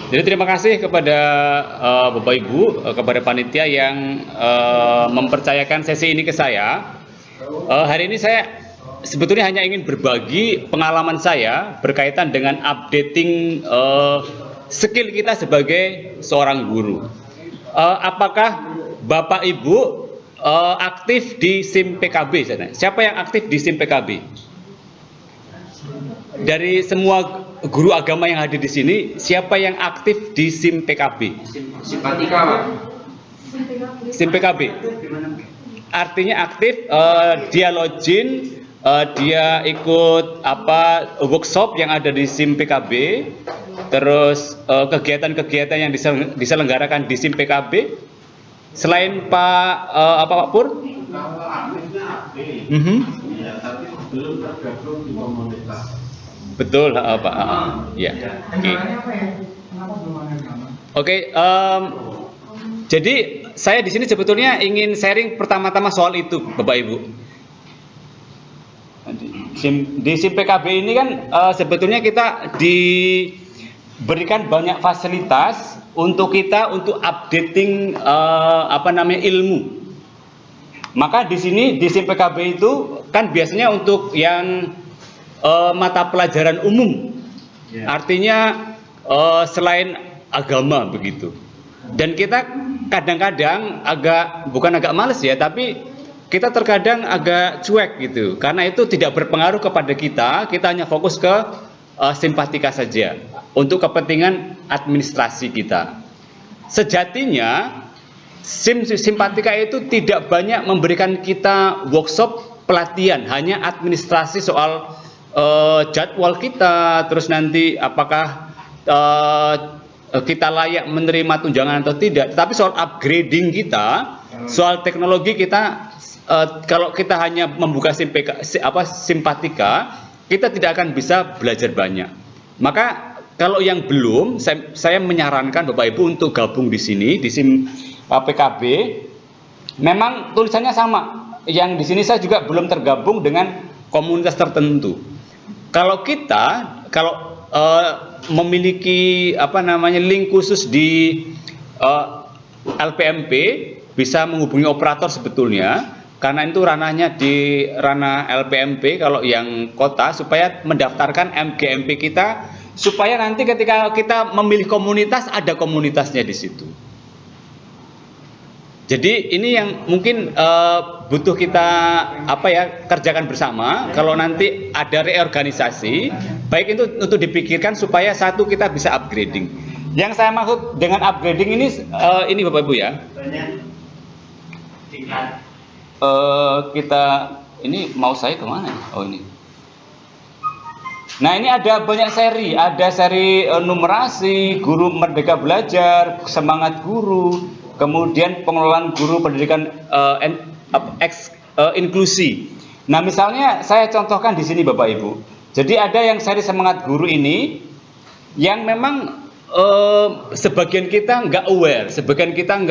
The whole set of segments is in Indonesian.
Jadi terima kasih kepada Bapak Ibu, kepada panitia yang mempercayakan sesi ini ke saya. Hari ini saya sebetulnya hanya ingin berbagi pengalaman saya berkaitan dengan updating skill kita sebagai seorang guru. Apakah Bapak Ibu aktif di SIM PKB? Siapa yang aktif di SIM PKB? Dari semua guru agama yang hadir di sini, siapa yang aktif di SIM PKB? Simpatika, Pak. SIM PKB. Artinya aktif, dia login, dia ikut workshop yang ada di SIM PKB, terus kegiatan-kegiatan yang diselenggarakan di SIM PKB. Selain Pak Pur? Ya, tapi belum tergabung di komunitas. Betul, Pak. Ya. Oke. Jadi saya di sini sebetulnya ingin sharing pertama-tama soal itu, Bapak Ibu. Di SIM PKB ini kan sebetulnya kita diberikan banyak fasilitas untuk updating ilmu. Maka di sini di SIM PKB itu kan biasanya untuk yang mata pelajaran umum, artinya selain agama begitu. Dan kita kadang-kadang bukan agak males ya, tapi kita terkadang agak cuek gitu, karena itu tidak berpengaruh kepada kita. Kita hanya fokus ke simpatika saja untuk kepentingan administrasi kita. Sejatinya simpatika itu tidak banyak memberikan kita workshop pelatihan, hanya administrasi soal jadwal kita, terus nanti apakah kita layak menerima tunjangan atau tidak. Tapi soal upgrading kita, soal teknologi kita, kalau kita hanya membuka simpatika, kita tidak akan bisa belajar banyak. Maka kalau yang belum, saya menyarankan Bapak Ibu untuk gabung di sini di SIM PKB. Memang tulisannya sama. Yang di sini saya juga belum tergabung dengan komunitas tertentu. Kalau memiliki link khusus di LPMP, bisa menghubungi operator sebetulnya, karena itu ranahnya di ranah LPMP kalau yang kota, supaya mendaftarkan MGMP kita, supaya nanti ketika kita memilih komunitas, ada komunitasnya di situ. Jadi ini yang mungkin butuh kita kerjakan bersama. Kalau nanti ada reorganisasi, baik itu untuk dipikirkan supaya satu kita bisa upgrading. Yang saya maksud dengan upgrading ini Bapak Ibu ya. Kita ini mau saya kemana? Oh ini. Nah ini ada banyak seri, ada seri numerasi, guru merdeka belajar, semangat guru, kemudian pengelolaan guru pendidikan inklusi. Nah misalnya saya contohkan di sini Bapak Ibu. Jadi ada yang seri semangat guru ini, yang memang sebagian kita nggak aware, sebagian kita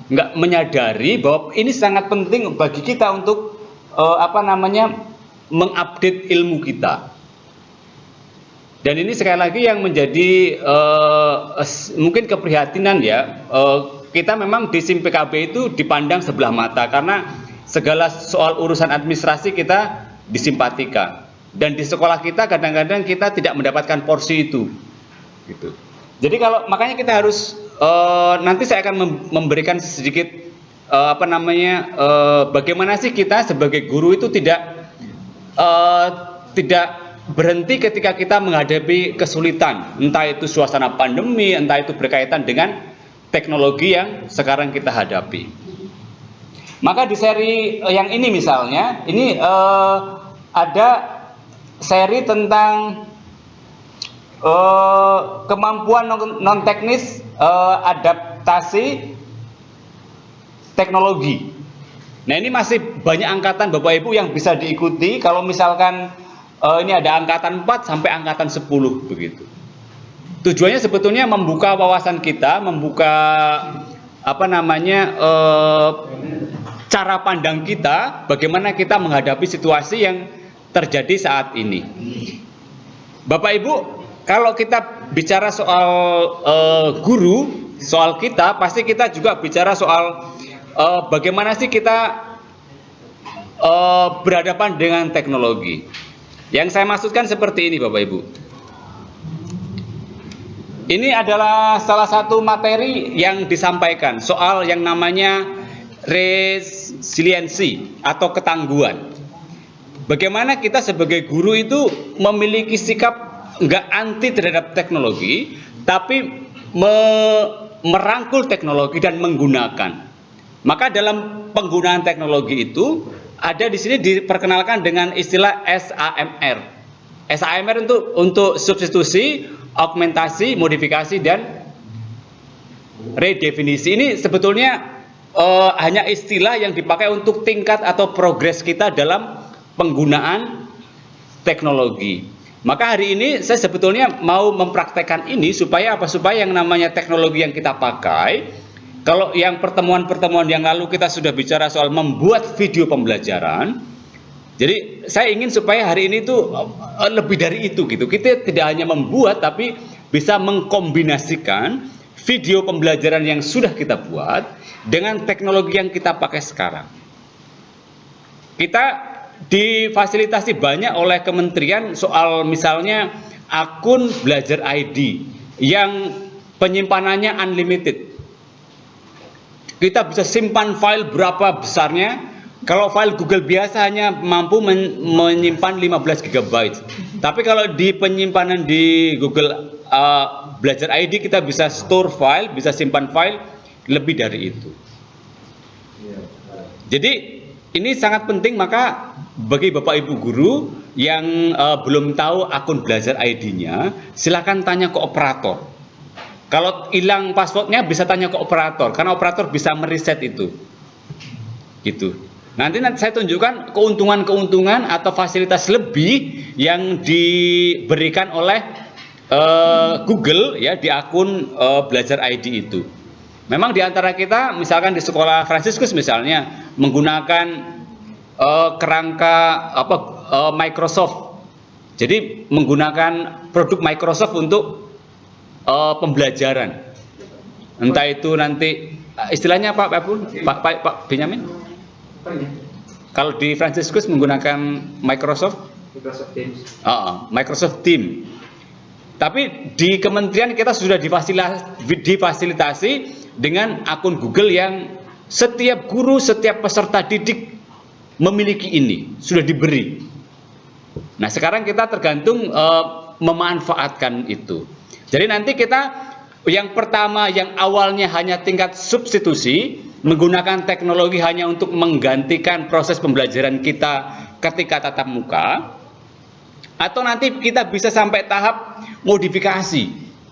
nggak menyadari bahwa ini sangat penting bagi kita untuk mengupdate ilmu kita. Dan ini sekali lagi yang menjadi mungkin keprihatinan ya, kita memang di SIM PKB itu dipandang sebelah mata, karena segala soal urusan administrasi kita disimpatika, dan di sekolah kita kadang-kadang kita tidak mendapatkan porsi itu gitu. Jadi makanya kita harus nanti saya akan memberikan sedikit bagaimana sih kita sebagai guru itu tidak berhenti ketika kita menghadapi kesulitan, entah itu suasana pandemi, entah itu berkaitan dengan teknologi yang sekarang kita hadapi. Maka di seri yang ini misalnya, ini ada seri tentang kemampuan non teknis adaptasi teknologi. Nah ini masih banyak angkatan Bapak Ibu yang bisa diikuti. Kalau misalkan ini ada angkatan 4 sampai angkatan 10 begitu. Tujuannya sebetulnya membuka wawasan kita, membuka cara pandang kita, bagaimana kita menghadapi situasi yang terjadi saat ini. Bapak Ibu, kalau kita bicara soal guru, soal kita, pasti kita juga bicara soal bagaimana sih kita berhadapan dengan teknologi. Yang saya maksudkan seperti ini, Bapak Ibu. Ini adalah salah satu materi yang disampaikan soal yang namanya resiliensi atau ketangguhan. Bagaimana kita sebagai guru itu memiliki sikap nggak anti terhadap teknologi, tapi merangkul teknologi dan menggunakan. Maka dalam penggunaan teknologi itu ada di sini diperkenalkan dengan istilah SAMR. SAMR untuk substitusi, augmentasi, modifikasi, dan redefinisi. Ini sebetulnya hanya istilah yang dipakai untuk tingkat atau progres kita dalam penggunaan teknologi. Maka hari ini saya sebetulnya mau mempraktekkan ini supaya apa? Supaya yang namanya teknologi yang kita pakai, kalau yang pertemuan-pertemuan yang lalu kita sudah bicara soal membuat video pembelajaran, jadi saya ingin supaya hari ini tuh lebih dari itu gitu. Kita tidak hanya membuat tapi bisa mengkombinasikan video pembelajaran yang sudah kita buat dengan teknologi yang kita pakai sekarang. Kita difasilitasi banyak oleh kementerian soal misalnya akun Belajar ID yang penyimpanannya unlimited. Kita bisa simpan file berapa besarnya. Kalau file Google biasa hanya mampu menyimpan 15 GB. Tapi kalau di penyimpanan di Google Belajar ID kita bisa store file, bisa simpan file lebih dari itu. Jadi ini sangat penting, maka bagi Bapak Ibu guru yang belum tahu akun Belajar ID-nya, silakan tanya ke operator. Kalau hilang passwordnya bisa tanya ke operator, karena operator bisa meriset itu. Gitu. Nanti saya tunjukkan keuntungan-keuntungan atau fasilitas lebih yang diberikan oleh Google ya di akun Belajar ID itu. Memang di antara kita, misalkan di sekolah Fransiskus misalnya menggunakan kerangka Microsoft. Jadi menggunakan produk Microsoft untuk pembelajaran. Entah itu nanti istilahnya Pak Benyamin? Kalau di Fransiskus menggunakan Microsoft Teams. Microsoft Teams. Tapi di kementerian kita sudah difasilitasi dengan akun Google yang setiap guru, setiap peserta didik memiliki ini, sudah diberi. Nah, sekarang kita tergantung memanfaatkan itu. Jadi nanti kita yang pertama, yang awalnya hanya tingkat substitusi, menggunakan teknologi hanya untuk menggantikan proses pembelajaran kita ketika tatap muka, atau nanti kita bisa sampai tahap modifikasi.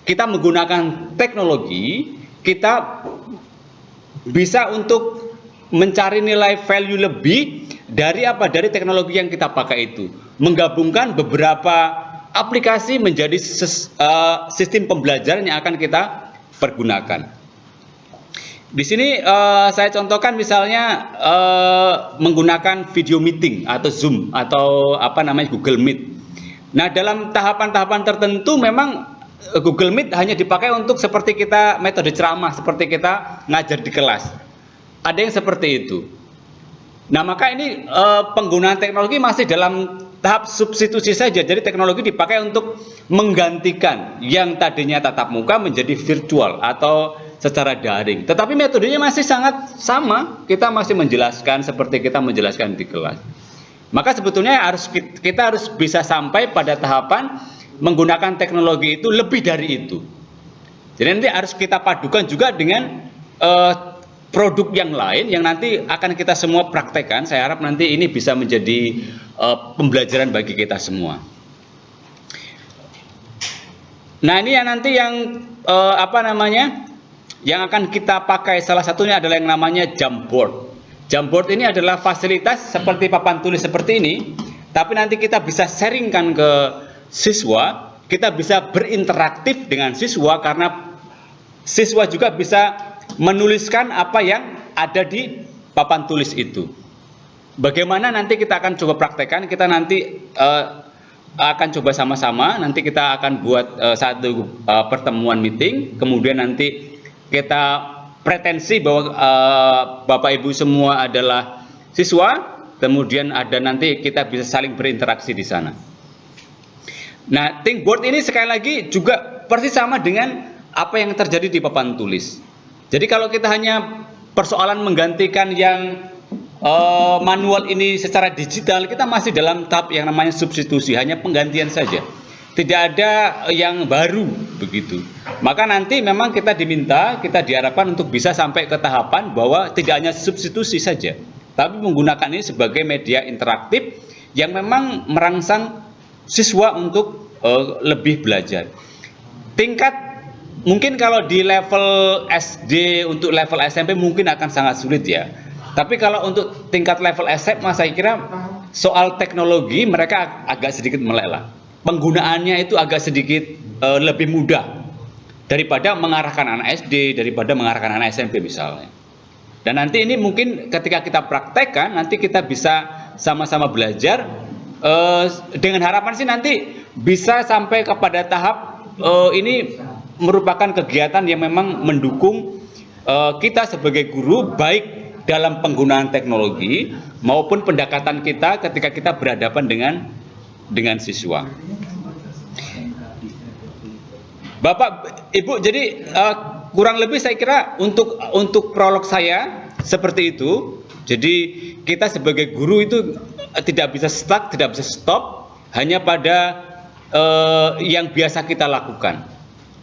Kita menggunakan teknologi, kita bisa untuk mencari nilai value lebih dari apa? Dari teknologi yang kita pakai itu. Menggabungkan beberapa aplikasi menjadi sistem pembelajaran yang akan kita pergunakan. Di sini saya contohkan misalnya menggunakan video meeting atau Zoom atau Google Meet. Nah, dalam tahapan-tahapan tertentu memang Google Meet hanya dipakai untuk seperti kita metode ceramah, seperti kita ngajar di kelas. Ada yang seperti itu. Nah, maka ini penggunaan teknologi masih dalam tahap substitusi saja. Jadi teknologi dipakai untuk menggantikan yang tadinya tatap muka menjadi virtual atau secara daring. Tetapi metodenya masih sangat sama. Kita masih menjelaskan seperti kita menjelaskan di kelas. Maka sebetulnya kita harus bisa sampai pada tahapan menggunakan teknologi itu lebih dari itu. Jadi nanti harus kita padukan juga dengan produk yang lain yang nanti akan kita semua praktekkan. Saya harap nanti ini bisa menjadi pembelajaran bagi kita semua. Nah, ini yang nanti yang yang akan kita pakai, salah satunya adalah yang namanya Jamboard. Jamboard ini adalah fasilitas seperti papan tulis seperti ini, tapi nanti kita bisa sharingkan ke siswa, kita bisa berinteraktif dengan siswa karena siswa juga bisa menuliskan apa yang ada di papan tulis itu. Bagaimana nanti kita akan coba praktekkan, kita nanti akan coba sama-sama. Nanti kita akan buat satu pertemuan meeting, kemudian nanti kita pretensi bahwa Bapak Ibu semua adalah siswa, kemudian ada nanti kita bisa saling berinteraksi di sana. Nah, think board ini sekali lagi juga persis sama dengan apa yang terjadi di papan tulis. Jadi kalau kita hanya persoalan menggantikan yang manual ini secara digital, kita masih dalam tahap yang namanya substitusi, hanya penggantian saja. Tidak ada yang baru begitu. Maka nanti memang kita diharapkan untuk bisa sampai ke tahapan bahwa tidak hanya substitusi saja, tapi menggunakan ini sebagai media interaktif yang memang merangsang siswa untuk lebih belajar. Tingkat mungkin kalau di level SD, untuk level SMP mungkin akan sangat sulit ya. Tapi kalau untuk tingkat level SMA, saya kira soal teknologi mereka agak sedikit melek lah. Penggunaannya itu agak sedikit lebih mudah daripada mengarahkan anak SD, daripada mengarahkan anak SMP misalnya. Dan nanti ini mungkin ketika kita praktekkan, nanti kita bisa sama-sama belajar dengan harapan sih nanti bisa sampai kepada tahap ini merupakan kegiatan yang memang mendukung kita sebagai guru, baik dalam penggunaan teknologi maupun pendekatan kita ketika kita berhadapan dengan siswa. Bapak, Ibu, jadi kurang lebih saya kira untuk prolog saya seperti itu. Jadi kita sebagai guru itu tidak bisa stuck, tidak bisa stop hanya pada yang biasa kita lakukan.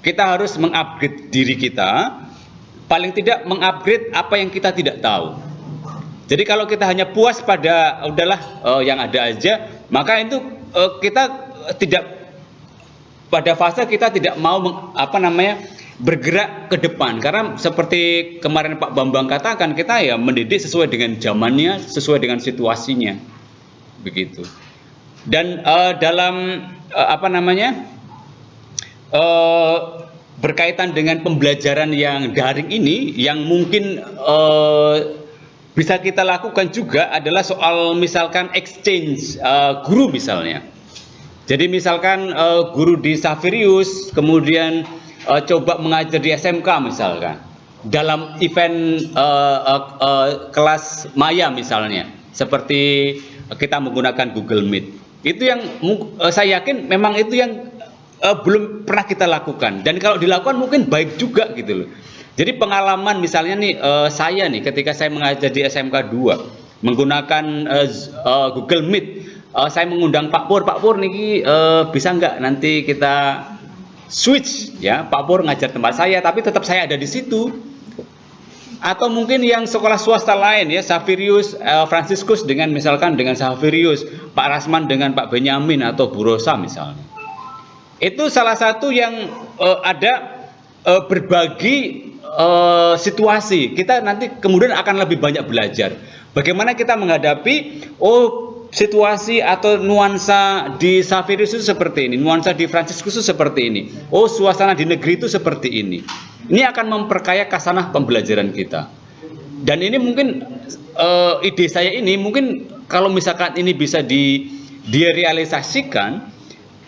Kita harus mengupgrade diri kita. Paling tidak mengupgrade apa yang kita tidak tahu. Jadi kalau kita hanya puas pada udahlah yang ada aja, maka itu kita tidak pada fase kita tidak mau bergerak ke depan. Karena seperti kemarin Pak Bambang katakan, kita ya mendidik sesuai dengan zamannya, sesuai dengan situasinya, begitu. Dan dalam berkaitan dengan pembelajaran yang daring ini, yang mungkin bisa kita lakukan juga adalah soal misalkan exchange guru misalnya. Jadi misalkan guru di Xaverius kemudian coba mengajar di SMK misalkan, dalam event kelas maya misalnya, seperti kita menggunakan Google Meet. Itu yang saya yakin memang itu yang belum pernah kita lakukan, dan kalau dilakukan mungkin baik juga gitu loh. Jadi pengalaman misalnya nih saya nih ketika saya mengajar di SMK 2 menggunakan Google Meet, saya mengundang Pak Pur niki bisa nggak nanti kita switch ya, Pak Pur ngajar tempat saya tapi tetap saya ada di situ. Atau mungkin yang sekolah swasta lain ya, Xaverius Franciscus dengan misalkan dengan Xaverius, Pak Rasman dengan Pak Benyamin atau Bu Rosa misalnya. Itu salah satu yang ada berbagi situasi. Kita nanti kemudian akan lebih banyak belajar bagaimana kita menghadapi situasi atau nuansa di Xaverius itu seperti ini, nuansa di Franciscus itu seperti ini, suasana di negeri itu seperti ini. Ini akan memperkaya khasanah pembelajaran kita. Dan ini mungkin ide saya ini mungkin kalau misalkan ini bisa direalisasikan,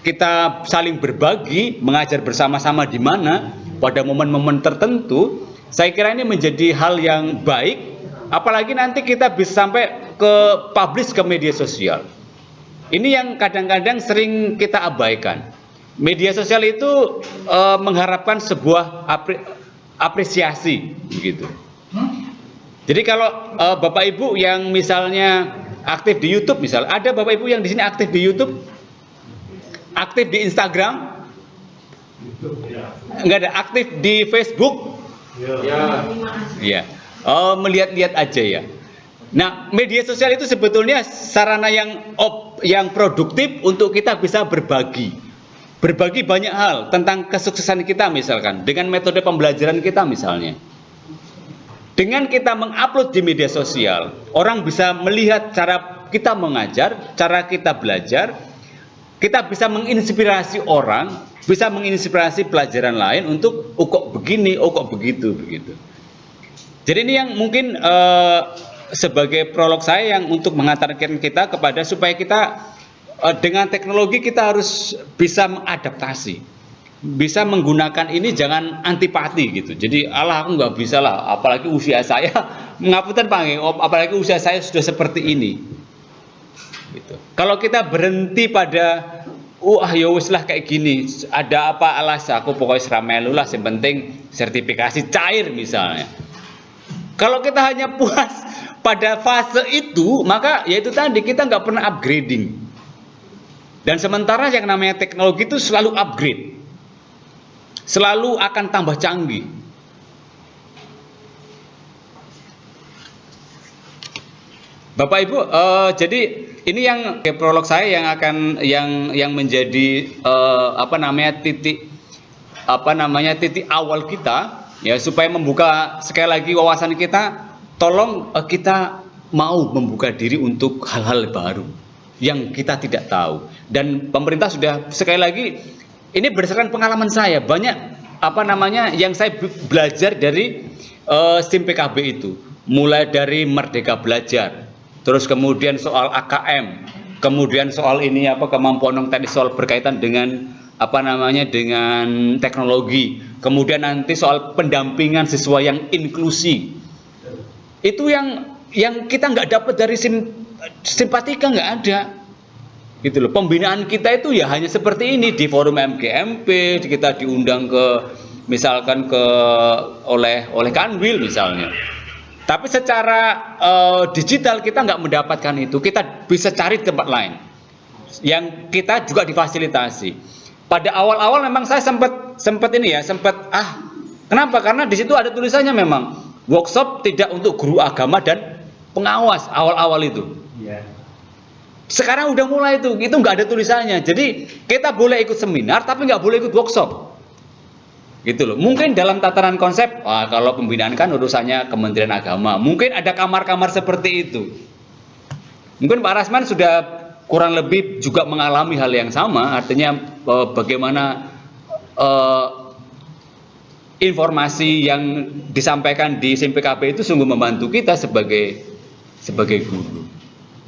kita saling berbagi, mengajar bersama-sama di mana pada momen-momen tertentu, saya kira ini menjadi hal yang baik. Apalagi nanti kita bisa sampai ke publish ke media sosial. Ini yang kadang-kadang sering kita abaikan. Media sosial itu mengharapkan sebuah apresiasi, begitu. Jadi kalau Bapak Ibu yang misalnya aktif di YouTube, misalnya ada Bapak Ibu yang di sini aktif di YouTube, aktif di Instagram, enggak ada, aktif di Facebook, ya, melihat-lihat aja ya. Nah, media sosial itu sebetulnya sarana yang produktif untuk kita bisa berbagi banyak hal tentang kesuksesan kita misalkan, dengan metode pembelajaran kita misalnya. Dengan kita mengupload di media sosial, orang bisa melihat cara kita mengajar, cara kita belajar. Kita bisa menginspirasi orang, bisa menginspirasi pelajaran lain untuk kok begini, kok begitu. Jadi ini yang mungkin sebagai prolog saya yang untuk mengantarkan kita kepada supaya kita dengan teknologi kita harus bisa mengadaptasi, bisa menggunakan ini, jangan antipati gitu. Jadi Allah aku nggak bisa lah, apalagi usia saya mengapunten Pak, apalagi usia saya sudah seperti ini. Gitu. Kalau kita berhenti pada ya wis lah kayak gini, ada apa alas aku pokoknya seramelu lah, yang penting sertifikasi cair misalnya. Kalau kita hanya puas pada fase itu, maka ya itu tadi, kita nggak pernah upgrading. Dan sementara yang namanya teknologi itu selalu upgrade, selalu akan tambah canggih. Bapak Ibu, jadi ini yang prolog saya yang akan yang menjadi titik awal kita, ya, supaya membuka sekali lagi wawasan kita. Tolong kita mau membuka diri untuk hal-hal baru yang kita tidak tahu. Dan pemerintah sudah, sekali lagi ini berdasarkan pengalaman saya, banyak yang saya belajar dari STIM PKB itu, mulai dari Merdeka Belajar, terus kemudian soal AKM, kemudian soal ini kemampuan teknis, soal berkaitan dengan dengan teknologi, kemudian nanti soal pendampingan siswa yang inklusi. Itu yang kita nggak dapat dari simpatika, nggak ada gitu loh. Pembinaan kita itu ya hanya seperti ini, di forum MGMP kita diundang misalkan oleh Kanwil misalnya, tapi secara digital kita nggak mendapatkan itu. Kita bisa cari di tempat lain yang kita juga difasilitasi. Pada awal-awal memang saya sempat kenapa? Karena di situ ada tulisannya memang workshop tidak untuk guru agama dan pengawas, awal-awal itu. Yeah. Sekarang udah mulai itu nggak ada tulisannya. Jadi kita boleh ikut seminar tapi nggak boleh ikut workshop. Gitu loh. Mungkin dalam tataran konsep, kalau pembinaan kan urusannya Kementerian Agama. Mungkin ada kamar-kamar seperti itu. Mungkin Pak Rasman sudah kurang lebih juga mengalami hal yang sama. Artinya bagaimana informasi yang disampaikan di STIM PKB itu sungguh membantu kita sebagai guru.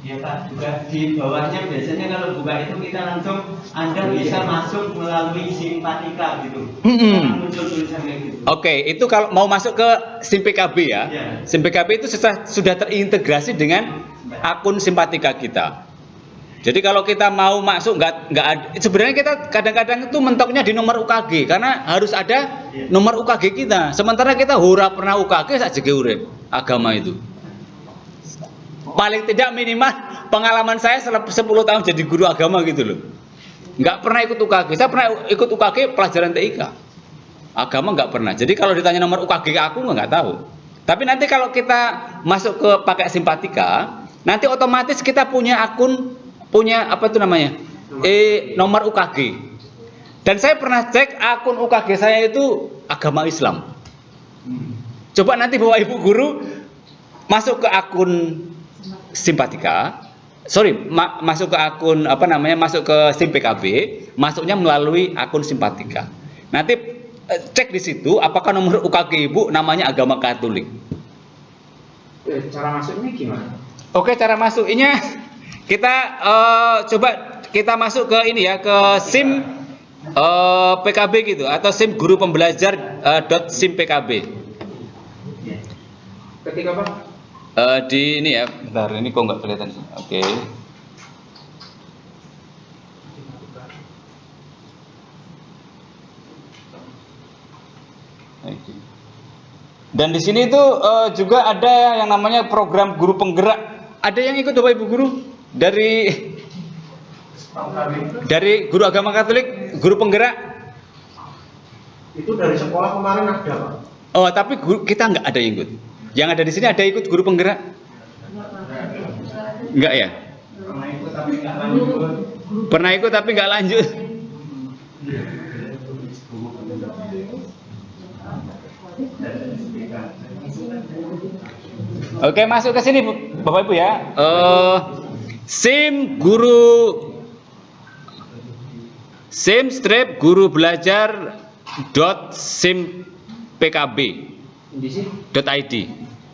Ya Pak, juga di bawahnya biasanya kalau buka itu kita langsung Anda bisa masuk melalui simpatika gitu. Muncul tulisan kayak gitu. Oke, itu kalau mau masuk ke STIM PKB ya. STIM PKB itu sudah terintegrasi dengan akun simpatika kita. Jadi kalau kita mau masuk nggak ada. Sebenarnya kita kadang-kadang itu mentoknya di nomor UKG, karena harus ada nomor UKG kita. Sementara kita ora pernah UKG saja urip agama itu. Paling tidak minimal pengalaman saya 10 tahun jadi guru agama gitu loh. Nggak pernah ikut UKG. Saya pernah ikut UKG pelajaran TIK. Agama nggak pernah. Jadi kalau ditanya nomor UKG aku nggak tahu. Tapi nanti kalau kita masuk ke pakai simpatika, nanti otomatis kita punya akun, nomor UKG. Dan saya pernah cek akun UKG saya itu agama Islam. Coba nanti Bapak Ibu guru masuk ke akun simpatika, masuk ke akun masuk ke STIM PKB, masuknya melalui akun simpatika. Nanti cek di situ apakah nomor UKG Ibu namanya agama Katolik. Cara masuknya gimana? Oke, cara masuknya kita coba kita masuk ke ini ya, ke STIM PKB gitu, atau STIM guru pembelajar .STIM PKB. Ketik apa? Di ini ya, bentar, ini kok nggak kelihatan. Oke. Dan di sini itu juga ada yang namanya program guru penggerak. Ada yang ikut Bapak Ibu guru dari guru agama Katolik, guru penggerak? Itu dari sekolah kemarin ada Pak. Oh, tapi kita nggak ada yang ikut. Yang ada di sini ada ikut guru penggerak? Enggak ya? Pernah ikut tapi nggak lanjut. Pernah ikut tapi nggak lanjut. Oke, masuk ke sini Bapak Ibu ya. STIM strip guru belajar .simpkb.id.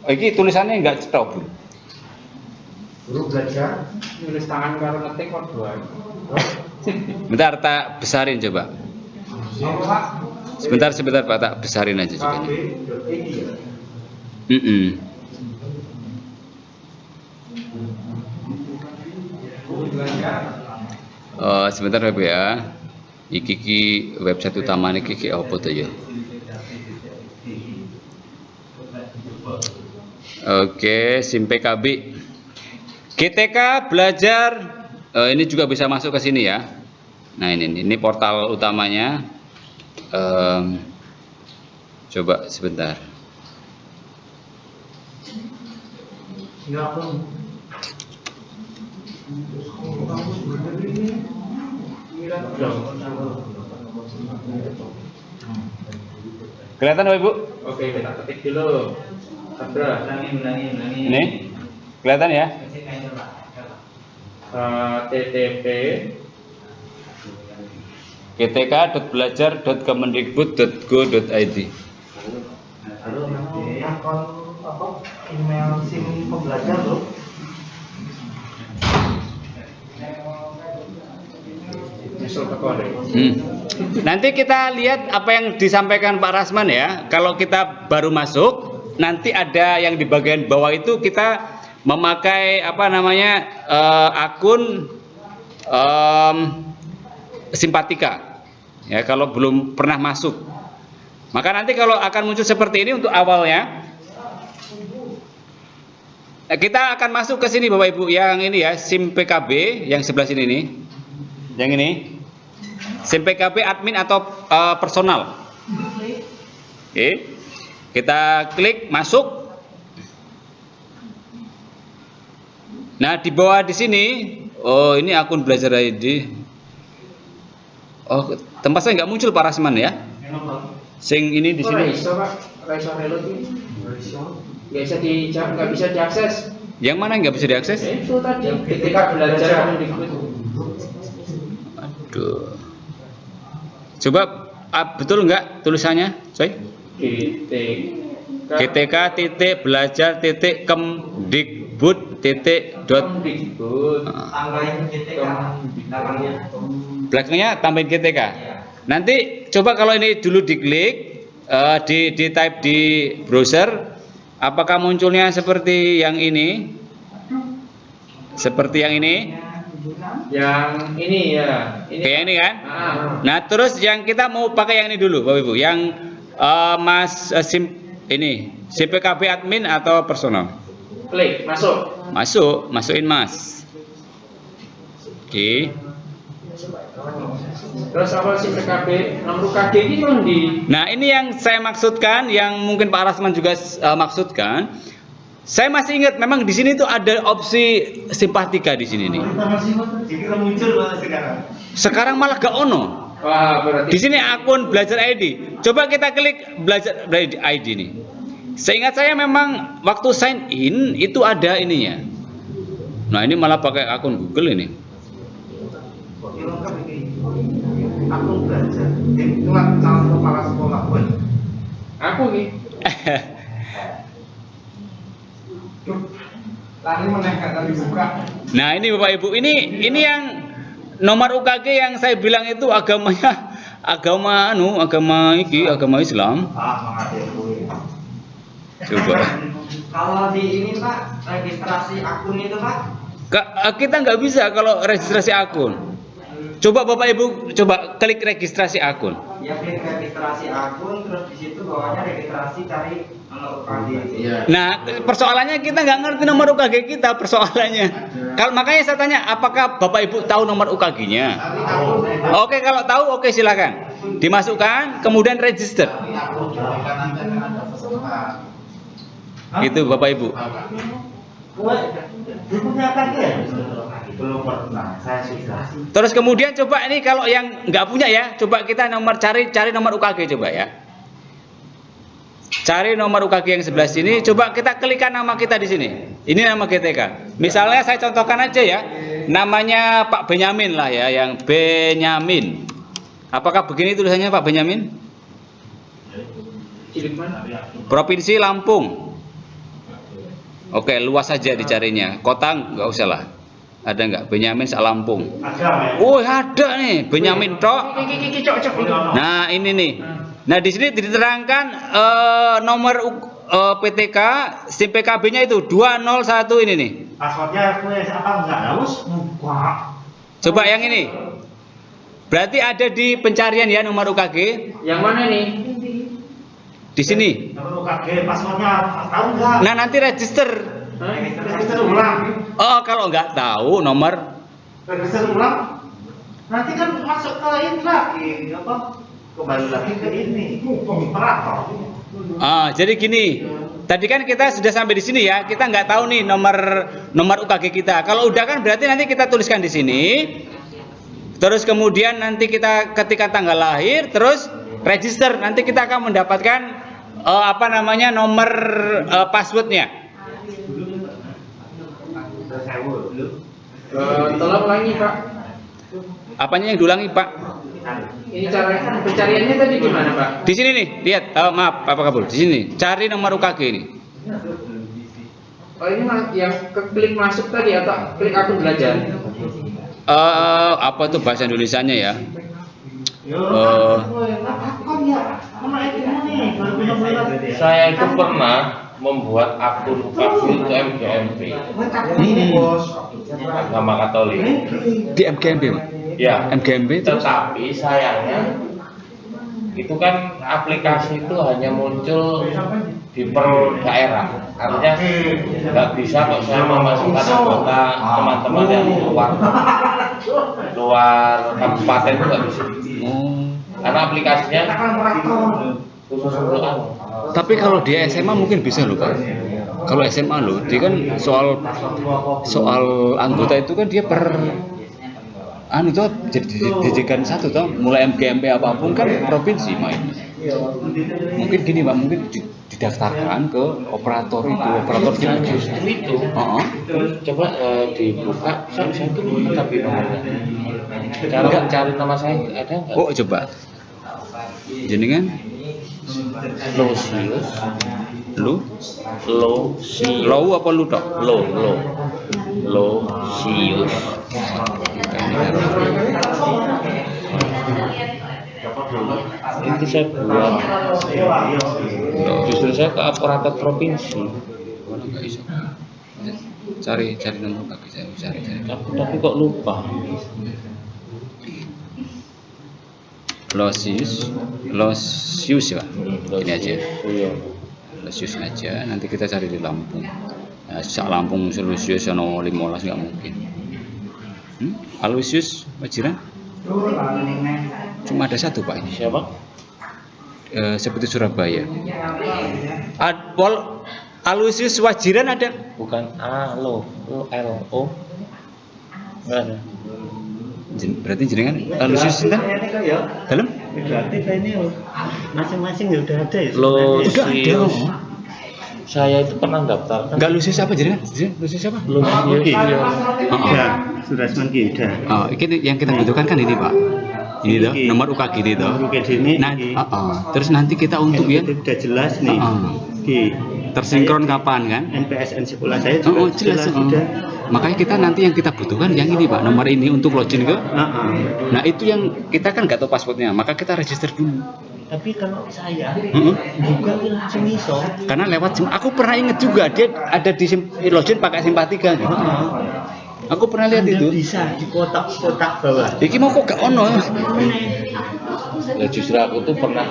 Ini tulisannya enggak stop. Guru belajar nulis tangan karo ngetik kok dua. Bentar tak besarin coba. Sebentar Pak, tak besarin aja coba. Sebentar Ibu ya. Iki website utama ini iki apa tuh ya? Oke, SIM PKB. GTK belajar ini juga bisa masuk ke sini ya. Nah, ini portal utamanya. Coba sebentar. Kelihatan Bapak Ibu? Oke, kita ketik dulu. Ulangi. Ini kelihatan ya? http gtk.belajar.kemendikbud.go.id. Akun apa? Email SIM pembelajar loh. Nanti kita lihat apa yang disampaikan Pak Rasman ya. Kalau kita baru masuk, nanti ada yang di bagian bawah itu kita memakai apa namanya akun simpatika. Ya, kalau belum pernah masuk. Maka nanti kalau akan muncul seperti ini untuk awalnya, kita akan masuk ke sini Bapak Ibu yang ini ya, SIM PKB yang sebelah sini nih. Yang ini SIM PKB admin atau personal. Oke. Kita klik masuk. Nah, di bawah di sini, oh ini akun belajar ID. Oh, tempat saya nggak muncul Pak Rasman ya. Sing ini di sini. Nggak bisa diakses. Yang mana nggak bisa diakses? Itu tadi ketika belajar. Aduh. Coba betul nggak tulisannya, coy? gtk.belajar.kemdikbud.dot. Tambahin GTK belakangnya. Belakangnya tambahin GTK. Nanti coba kalau ini dulu diklik, di type di browser, apakah munculnya seperti yang ini? Seperti yang ini? Yang ini ya. Kayak ini kan? Nah, terus yang kita mau pakai yang ini dulu, Bapak Ibu. Yang SIM PKB admin atau personal? Klik masuk. Masukin Mas. Oke. Terus apa SIM PKB nomor UKG ini di. Nah, ini yang saya maksudkan, yang mungkin Pak Rasman juga maksudkan. Saya masih ingat memang di sini tuh ada opsi simpatika di sini nih. Dikira muncul malah sekarang. Sekarang malah gak ono. Wah, berarti Di sini akun belajar ID. Coba kita klik belajar ID nih. Seingat saya memang waktu sign in itu ada ininya. Nah, ini malah pakai akun Google ini. Akun belajar. Itulah calon kepala sekolah pun. aku nih. Tadi menengah tadi buka. Nah, ini Bapak Ibu, ini yang nomor UKG yang saya bilang itu agamanya agama Islam. Coba. Kalau di ini Pak, registrasi akun itu Pak? Kita nggak bisa kalau registrasi akun. Coba Bapak Ibu coba klik registrasi akun. Ya, klik registrasi akun, terus di situ bawahnya registrasi cari nomor UKG. Nah, persoalannya kita nggak ngerti nomor UKG kita, persoalannya. Kalau makanya saya tanya, apakah Bapak Ibu tahu nomor UKG-nya? Oke, kalau tahu, oke silakan. Dimasukkan, kemudian register. Itu Bapak Ibu. Belum pernah, saya sudah. Terus kemudian coba ini kalau yang nggak punya ya, coba kita cari nomor UKG coba ya. Cari nomor UKG yang sebelah sini, coba kita klikkan nama kita di sini. Ini nama GTK. Misalnya saya contohkan aja ya, namanya Pak Benyamin lah ya, yang Benyamin. Apakah begini tulisannya Pak Benyamin? Cilik mana? Provinsi Lampung. Oke, luas saja dicarinya. Kota nggak usah lah. Ada nggak? Benyamin sak Lampung. Oh, ada nih Benyamin tok. Nah, ini nih. Nah, di sini diterangkan nomor PTK SIM PKB-nya itu 201 ini nih. Passwordnya aku apa enggak harus buka. Coba yang ini. Berarti ada di pencarian ya nomor UKG. Yang mana nih? Di sini. Nomor UKG passwordnya tahu enggak? Nah, nanti register. Register ulang. Oh, kalau nggak tahu nomor. Register ulang. Nanti kan masuk ke ini lagi apa? Kembali lagi ke ini. Operator. Jadi gini. Tadi kan kita sudah sampai di sini ya. Kita nggak tahu nih nomor UKG kita. Kalau udah kan berarti nanti kita tuliskan di sini. Terus kemudian nanti kita ketika tanggal lahir terus register. Nanti kita akan mendapatkan nomor passwordnya. Tolong ulangi Pak. Apanya yang diulangi Pak? Ini cara pencariannya tadi gimana Pak? Di sini nih, lihat. Maaf, Pak Kabul. Di sini, cari nomor UKG ini. Oh ini yang klik masuk tadi atau klik akun belajar? Apa tuh bahasa Indonesianya ya? Saya itu pernah membuat akun UKG ke MGMP, Agama Katolik. Di MGMP, Pak. Ya, MGMP terus. tetapi sayangnya itu kan aplikasi itu hanya muncul di per daerah, artinya nggak bisa kok saya memasukkan anggota teman-teman yang luar kabupaten itu nggak bisa, karena aplikasinya khusus untuk anu. Tapi kalau dia SMA mungkin bisa loh Pak. Kalau SMA loh, dia kan soal anggota itu kan dia per tuh dijadikan satu toh, mulai MGMP apapun kan provinsi main. Mungkin gini Pak, mungkin didaftarkan ke operator itu. Coba dibuka, saya itu lupa tapi nomornya. Cara mencari nama saya ada nggak? Oh coba, jenengan Losius. Low apa lu tok? Losius. Itu saya buat. Justru saya ke operator provinsi. Cari nomor kaki saya cari. Tapi kok lupa. Losius ya. Ini aja. Iya. Losius aja. Nanti kita cari di Lampung. Nah, Lampung Losius ono 15 nggak mungkin. Aloysius Wajiran? Cuma ada satu Pak ini. Siapa? Seperti Surabaya. Aloysius Wajiran ada? Bukan LO. Enggak ada. Berarti jenengan Aloysius sinten? Dalam? Berarti ini masing-masing udah ada ya. Losius. Saya itu pernah daftar. Enggak Lusius apa jenengan? Lusius apa? Losius. Surasman Gilda. Oh, ini yang kita butuhkan kan ini Pak. Ini toh, nomor UKG ini toh. Nah, terus nanti kita untuk yang sudah jelas nih. Di tersinkron kapan kan? NPSN sekolah saya juga jelas. sudah. Makanya kita nanti yang kita butuhkan yang ini Pak, nomor ini untuk login ke. Nah, itu yang kita kan nggak tahu passwordnya, maka kita register dulu. Tapi kalau saya buka langsung iso. Karena lewat SIM, aku pernah inget juga dia ada di login pakai Simpatika gitu. Aku pernah lihat itu. Bisa di kotak-kotak bawah. Iki mau kok gak ono? Ya justru aku tuh pernah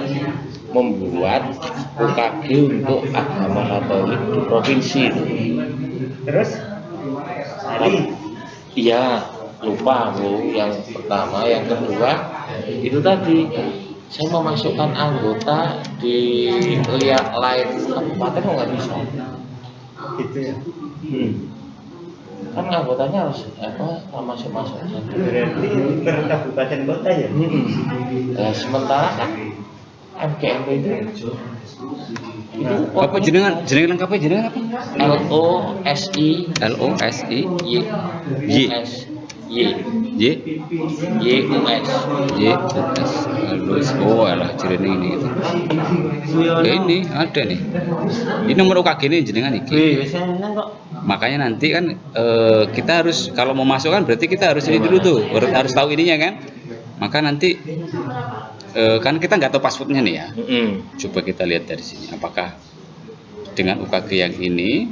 membuat UKG untuk agama Katolik di provinsi itu. Terus? Iya, lupa aku. Yang pertama, yang kedua itu tadi saya memasukkan anggota di lain kabupaten kok nggak bisa. Gitu ya. Kan anggotanya harus masuk. Berarti per kabupaten kota ya. Nah, sementara kan MGMP itu apa jenengan lengkapnya jenengan apa? LOSI YUS. Oh alah jeneng ini gitu. Ini ada nih. Ini nomor UKG ini jenengan iki. Makanya nanti kan kita harus kalau mau masuk kan berarti kita harus ini dulu tuh, harus tahu ininya kan. Maka nanti kan kita nggak tahu passwordnya nih ya. Coba kita lihat dari sini. Apakah dengan UKG yang ini,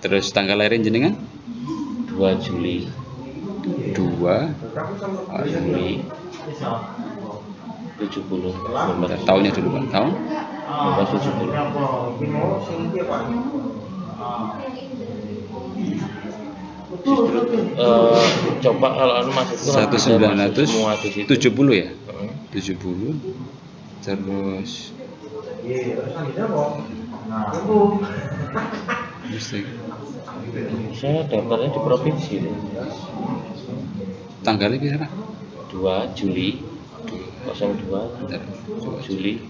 terus tanggal lahir jenengan? 2 Juli. 2 Juli. 70. Tahunnya dulu Pak. Tahun? 70. Coba kalau anu masuk itu 1970 ya? 70 terus saya daftarnya di provinsi. tanggalnya berapa? 2 Juli 02 Bentar, 2 Juli.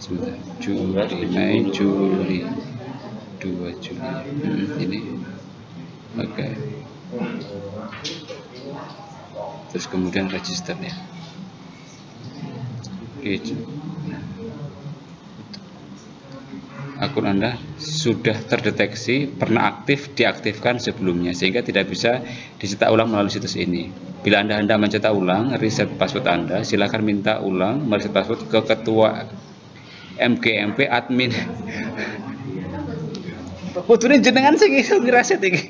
Sebentar. Juli, Mei, Juli. 2 Juli. Ini. Oke. Terus kemudian register ya. Oke. Akun Anda sudah terdeteksi pernah aktif diaktifkan sebelumnya sehingga tidak bisa dicetak ulang melalui situs ini. Bila Anda mencetak ulang reset password Anda, silakan minta ulang mereset password ke ketua MGMP admin. Kudune jenengan sing iso ngreset iki.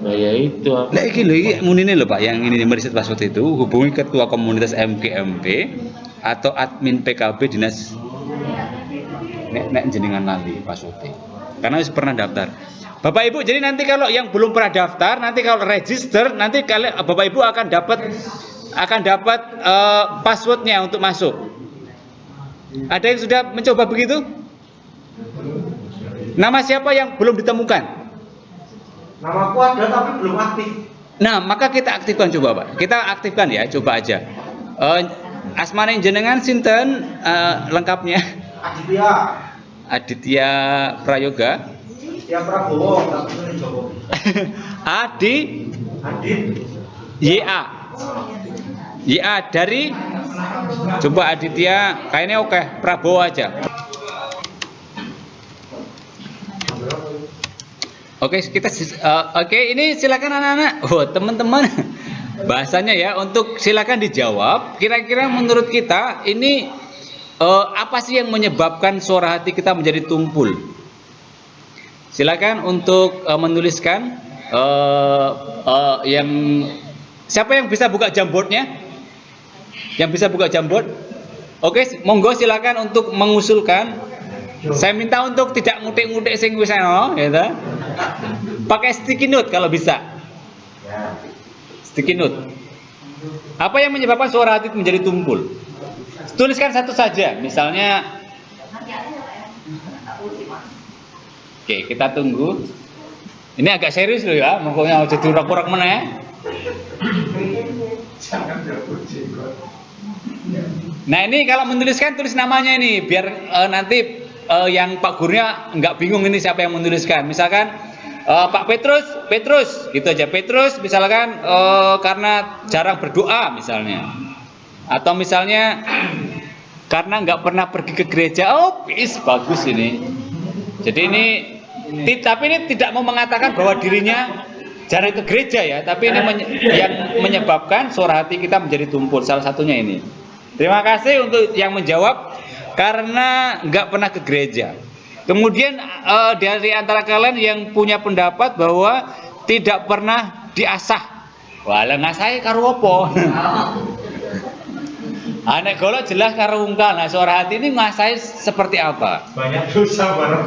Nah ya itu. Lah iki lho iki munine lho Pak, yang ini mereset password itu hubungi ketua komunitas MGMP atau admin PKB dinas nek jenengan lali password. Karena harus pernah daftar. Bapak Ibu, jadi nanti kalau yang belum pernah daftar, nanti kalau register, nanti kalian Bapak Ibu akan dapat passwordnya untuk masuk. Ada yang sudah mencoba begitu? Nama siapa yang belum ditemukan? Namaku ada tapi belum aktif. Nah, maka kita aktifkan coba Pak. Kita aktifkan ya, coba aja. Asmane jenengan sinten lengkapnya? Aditya Prayoga. Aditya Prabowo, Adit YA dari coba Aditya kayaknya oke, Prabowo aja. Oke, kita oke, ini silakan anak-anak. Oh, teman-teman. Bahasanya ya untuk silakan dijawab. Kira-kira menurut kita ini apa sih yang menyebabkan suara hati kita menjadi tumpul? Silakan untuk menuliskan yang siapa yang bisa buka jamboardnya? Yang bisa buka jamboard? Oke, monggo silakan untuk mengusulkan. Saya minta untuk tidak ngutik-ngutik sing wis ana, gitu. Pakai sticky note kalau bisa. Sticky note. Apa yang menyebabkan suara hati menjadi tumpul? Tuliskan satu saja, misalnya. Oke, kita tunggu. Ini agak serius loh ya, pokoknya jadi urak-urak meneh. Nah ini kalau menuliskan tulis namanya ini, biar nanti yang Pak Gurunya nggak bingung ini siapa yang menuliskan. Misalkan Pak Petrus, gitu aja. Petrus, misalkan karena jarang berdoa misalnya. Atau misalnya karena nggak pernah pergi ke gereja. Oh, bagus ini. Jadi ini, tapi ini tidak mau mengatakan bahwa dirinya jarang ke gereja ya. Tapi ini yang menyebabkan suara hati kita menjadi tumpul. Salah satunya ini. Terima kasih untuk yang menjawab karena nggak pernah ke gereja. Kemudian dari antara kalian yang punya pendapat bahwa tidak pernah diasah. Walah ngasai karo apa? Anek golok jelas karo ungkal. Nah, suara hati ini ngasai seperti apa? Banyak dosa bareng.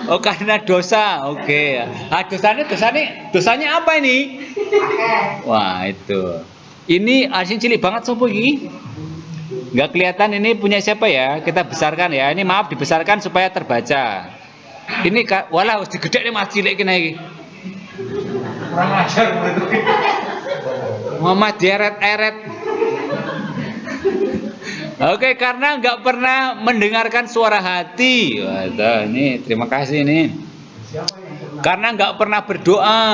Oh, karena dosa. Oke. Ah, dosanya apa ini? Wah, itu. Ini asin cilik banget sopo iki? Nggak kelihatan ini punya siapa ya? Kita besarkan ya. Ini maaf dibesarkan supaya terbaca. Ini walah harus digedek nih Mas cilik kene iki. Kurang ajar begitu. Muhammad dieret-eret. Oke, karena nggak pernah mendengarkan suara hati. Wah, ini terima kasih nih. Karena nggak pernah berdoa.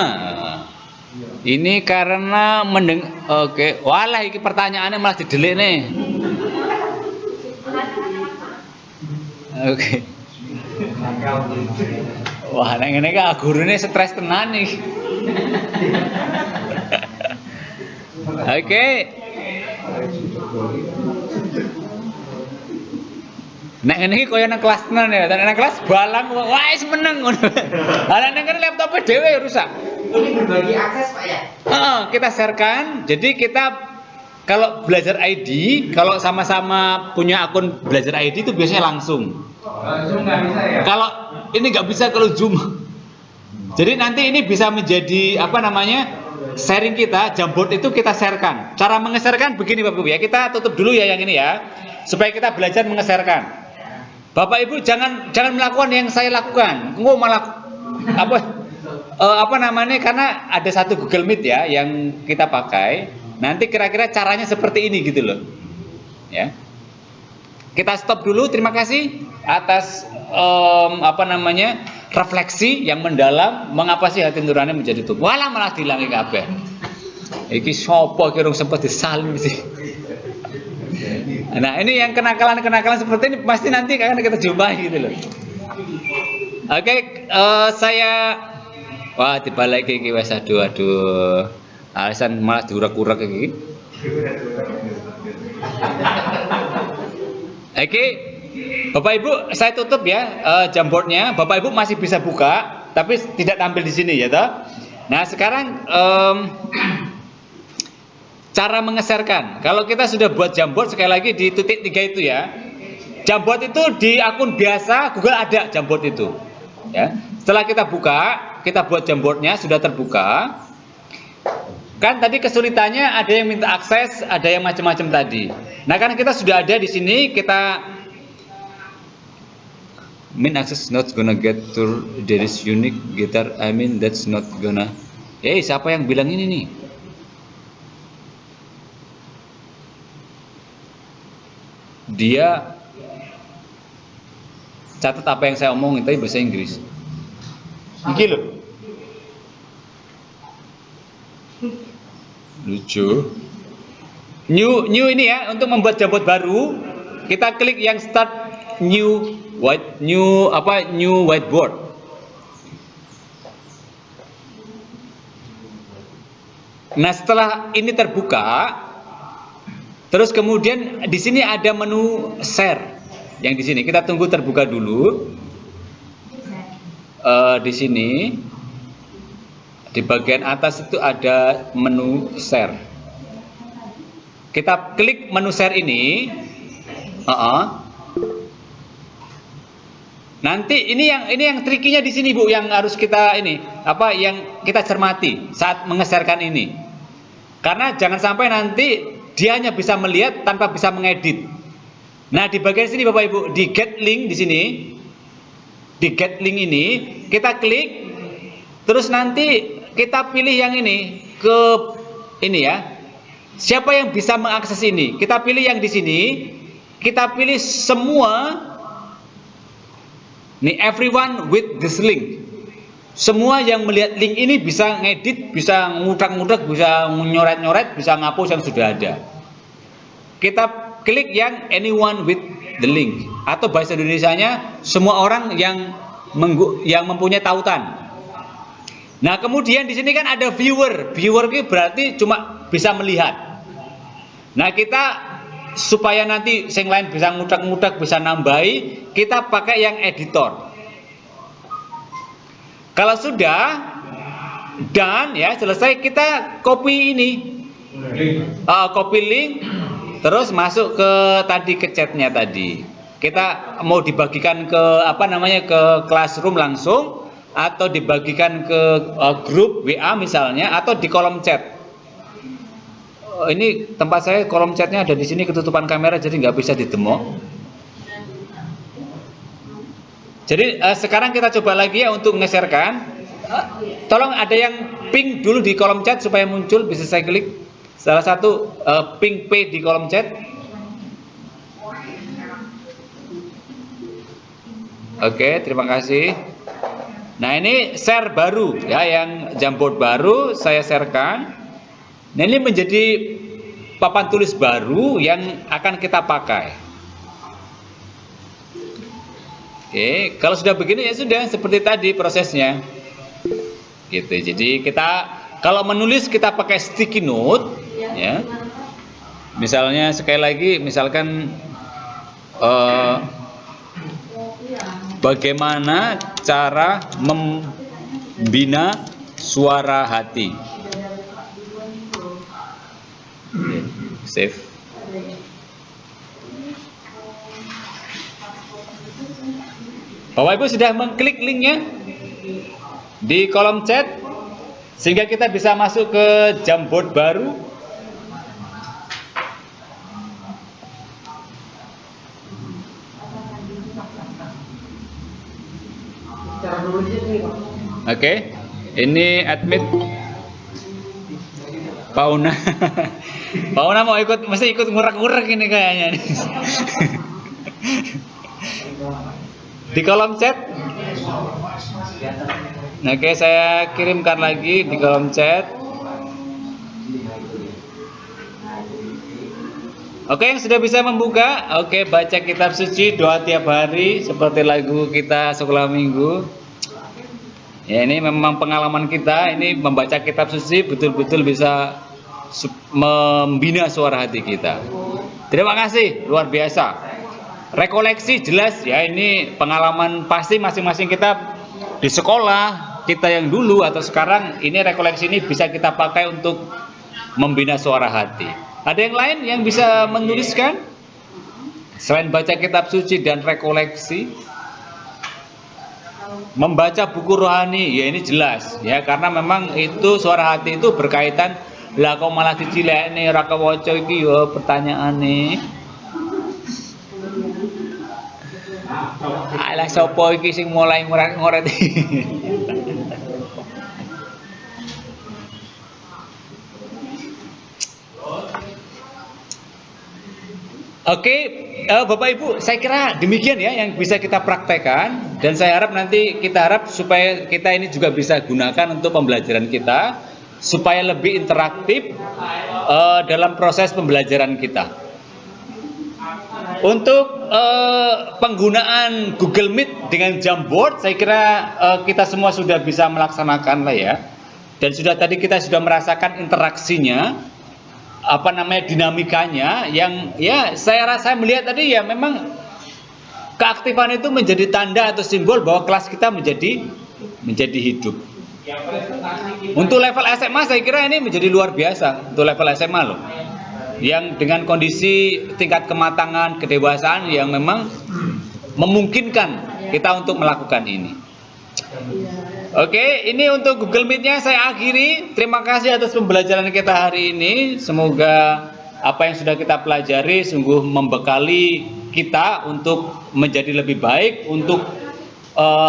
Ini karena Oke, walah ini pertanyaannya malah didelik nih. Oke. Wah, nek ngene iki gurune stres tenan nih. Oke. Nek ngene iki koyo nang kelas tenan ya, nang kelas balang wah wis meneng ngono. Lah nek ngene laptope dhewe rusak. Ini berbagi akses Pak ya? Kita sharekan. Jadi kita kalau belajar ID, kalau sama-sama punya akun belajar ID itu biasanya langsung. Zoom nggak bisa ya? Kalau ini nggak bisa kalau Zoom. Jadi nanti ini bisa menjadi apa namanya sharing kita, Jamboard itu kita sharekan. Cara mengeserkan begini Bapak Ibu ya. Kita tutup dulu ya yang ini ya, supaya kita belajar mengeserkan. Bapak Ibu jangan melakukan yang saya lakukan. Engko malah apa namanya, karena ada satu Google Meet ya yang kita pakai. Nanti kira-kira caranya seperti ini gitu loh. Ya. Kita stop dulu. Terima kasih atas refleksi yang mendalam. Mengapa sih hati nurani menjadi tubuh? Walah malah dilangi kabeh. Iki sapa kirung sempat disalin sih. Nah ini yang kenakalan seperti ini pasti nanti akan kita jumpai gitu loh. Oke, saya wah dibalik iki wes aduh. Alasan malah diurak-urak iki. Oke, Bapak Ibu saya tutup ya Jamboardnya. Bapak Ibu masih bisa buka, tapi tidak tampil di sini ya toh. Nah sekarang cara mengeserkan. Kalau kita sudah buat Jamboard, sekali lagi di titik 3 itu ya. Jamboard itu di akun biasa Google ada Jamboard itu. Ya. Setelah kita buka, kita buat Jamboardnya sudah terbuka. Kan tadi kesulitannya ada yang minta akses, ada yang macam-macam tadi. Nah, karena kita sudah ada di sini, kita access not gonna get to there is unique guitar. That's not gonna. Siapa yang bilang ini nih? Dia catat apa yang saya omongin tapi bahasa Inggris. Iki loh. Lucu. New ini ya, untuk membuat Jamboard baru, kita klik yang start new whiteboard. Nah, setelah ini terbuka, terus kemudian di sini ada menu share. Yang di sini kita tunggu terbuka dulu. Di sini di bagian atas itu ada menu share. Kita klik menu share ini. Nanti ini yang trikinya di sini Bu, yang harus kita yang kita cermati saat mengeserkan ini. Karena jangan sampai nanti dia hanya bisa melihat tanpa bisa mengedit. Nah, di bagian sini Bapak Ibu, di get link di sini, di get link ini kita klik, terus nanti kita pilih yang ini ke ini ya. Siapa yang bisa mengakses ini? Kita pilih yang di sini, kita pilih semua. Nih, everyone with this link. Semua yang melihat link ini bisa ngedit, bisa ngudak-ngudak, bisa nyoret-nyoret, bisa ngapus yang sudah ada. Kita klik yang anyone with the link, atau bahasa Indonesianya semua orang yang mempunyai tautan. Nah, kemudian di sini kan ada viewer. Viewer itu berarti cuma bisa melihat. Nah, kita supaya nanti yang lain bisa ngudak-ngudak, bisa nambahi, kita pakai yang editor. Kalau sudah dan ya selesai, kita copy ini, copy link, terus masuk ke tadi ke chatnya tadi. Kita mau dibagikan ke ke classroom langsung, atau dibagikan ke grup WA misalnya, atau di kolom chat. Ini tempat saya kolom chatnya ada di sini, ketutupan kamera jadi nggak bisa didemo. Jadi sekarang kita coba lagi ya untuk ngeserkan. Tolong ada yang ping dulu di kolom chat supaya muncul, bisa saya klik. Salah satu ping P di kolom chat. Oke, terima kasih. Nah, ini share baru ya, yang Jamboard baru saya sharekan. Nah, ini menjadi papan tulis baru yang akan kita pakai. Oke, kalau sudah begini ya sudah seperti tadi prosesnya. Gitu. Jadi kita kalau menulis kita pakai sticky note, ya. Misalnya sekali lagi, misalkan bagaimana cara membina suara hati. Save. Bapak Ibu sudah mengklik linknya di kolom chat sehingga kita bisa masuk ke Jamboard baru. Cara nulisnya nih Pak. Oke, ini admit Pauna. Pauna mau ikut, mesti ikut ngurak-ngurak ini kayaknya nih. Di kolom chat. Oke, saya kirimkan lagi di kolom chat. Oke, yang sudah bisa membuka, oke, baca kitab suci, doa tiap hari seperti lagu kita sekolah minggu. Ya, ini memang pengalaman kita, ini membaca kitab suci betul-betul bisa membina suara hati kita. Terima kasih, luar biasa. Rekoleksi jelas ya, ini pengalaman pasti masing-masing kita di sekolah, kita yang dulu atau sekarang, ini rekoleksi ini bisa kita pakai untuk membina suara hati. Ada yang lain yang bisa menuliskan selain baca kitab suci dan rekoleksi? Membaca buku rohani, ya ini jelas ya, karena memang itu suara hati itu berkaitan. Lah kok malah dicilekne ora kawaca iki ya pertanyaane. Alah sapa iki sing mulai ngoret-ngoret. Oke, Bapak Ibu, saya kira demikian ya yang bisa kita praktekkan, dan saya harap nanti kita harap supaya kita ini juga bisa gunakan untuk pembelajaran kita supaya lebih interaktif dalam proses pembelajaran kita. Untuk penggunaan Google Meet dengan Jamboard, saya kira kita semua sudah bisa melaksanakan lah ya, dan tadi kita sudah merasakan interaksinya. Apa namanya, dinamikanya yang ya saya melihat tadi ya, memang keaktifan itu menjadi tanda atau simbol bahwa kelas kita menjadi hidup. Untuk level SMA saya kira ini menjadi luar biasa untuk level SMA loh, yang dengan kondisi tingkat kematangan kedewasaan yang memang memungkinkan kita untuk melakukan ini. Oke, ini untuk Google Meet-nya saya akhiri. Terima kasih atas pembelajaran kita hari ini. Semoga apa yang sudah kita pelajari sungguh membekali kita untuk menjadi lebih baik, untuk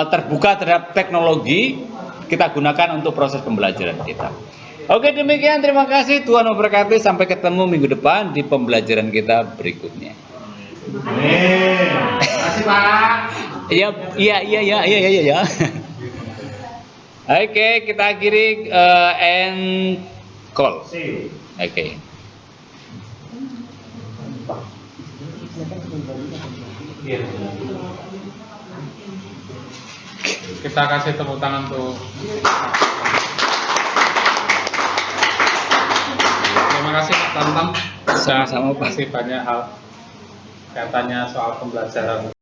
terbuka terhadap teknologi kita gunakan untuk proses pembelajaran kita. Oke, demikian, terima kasih, Tuhan memberkati. Sampai ketemu minggu depan di pembelajaran kita berikutnya. Terima kasih Pak. Iya. Oke, kita akhiri end call. Oke. Kita kasih tepuk tangan tuh. Terima kasih Pak Tantam. Sama-sama, Pak. Masih banyak hal katanya soal pembelajaran.